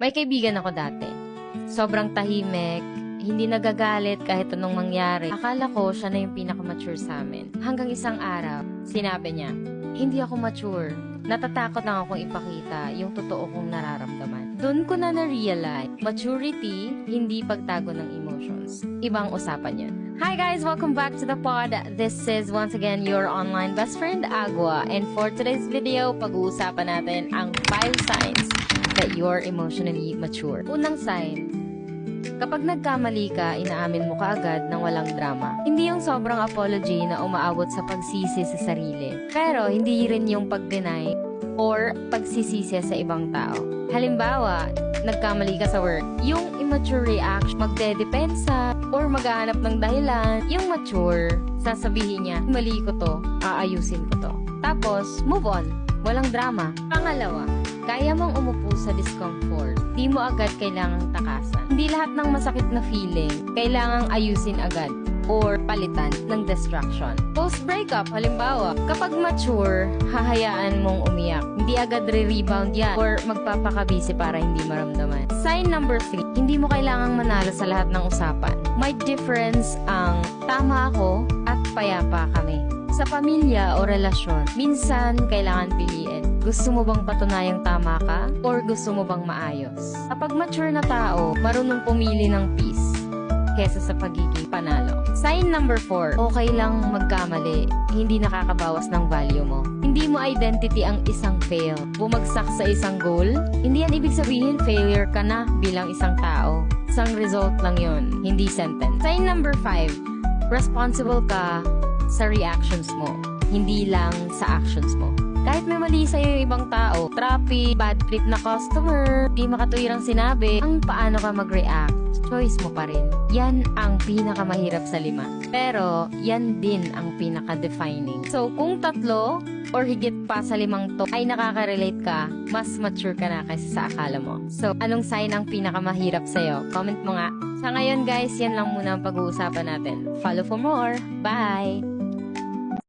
May kaibigan ako dati. Sobrang tahimik, hindi nagagalit kahit anong mangyari. Akala ko siya na yung pinaka-mature sa amin. Hanggang isang araw, sinabi niya, hindi ako mature. Natatakot lang akong ipakita yung totoo kong nararamdaman. Doon ko na na-realize, maturity, hindi pagtago ng emotions. Ibang usapan yun. Hi guys! Welcome back to the pod. This is once again your online best friend, Agua. And for today's video, pag-uusapan natin ang 5 signs that you're emotionally mature. Unang sign, kapag nagkamali ka, inaamin mo kaagad ng walang drama. Hindi yung sobrang apology na umaabot sa pagsisi sa sarili. Pero hindi rin yung pag-deny or pagsisisi sa ibang tao. Halimbawa, nagkamali ka sa work. Yung immature reaction, magdedepensa or maghahanap ng dahilan. Yung mature, sasabihin niya, mali ko to, aayusin ko to. Tapos, move on. Walang drama. Pangalawa, kaya mong umupo sa discomfort. Di mo agad kailangang takasan. Hindi lahat ng masakit na feeling kailangang ayusin agad or palitan ng distraction. Post-breakup, halimbawa, kapag mature, hahayaan mong umiyak. Hindi agad re-rebound yan or magpapakabisi para hindi maramdaman. Sign number 3, hindi mo kailangang manalo sa lahat ng usapan. May difference ang tama ako at payapa kami. Sa pamilya o relasyon, minsan kailangan piliin. Gusto mo bang patunayang tama ka? Or gusto mo bang maayos? Kapag mature na tao, marunong pumili ng peace kesa sa pagiging panalo. Sign number 4, okay lang magkamali. Hindi nakakabawas ng value mo. Hindi mo identity ang isang fail. Bumagsak sa isang goal, hindi yan ibig sabihin failure ka na bilang isang tao. Isang result lang yon, hindi sentence. Sign number 5, responsible ka sa reactions mo, hindi lang sa actions mo. Kahit may mali sa'yo yung ibang tao, traffic, bad trip na customer, di makatwirang sinabi, ang paano ka mag-react, choice mo pa rin. Yan ang pinakamahirap sa 5. Pero, yan din ang pinaka-defining. So, kung 3 or higit pa sa 5 to ay nakaka-relate ka, mas mature ka na kaysa sa akala mo. So, anong sign ang pinakamahirap sa'yo? Comment mo nga. Sa ngayon guys, yan lang muna ang pag-uusapan natin. Follow for more. Bye!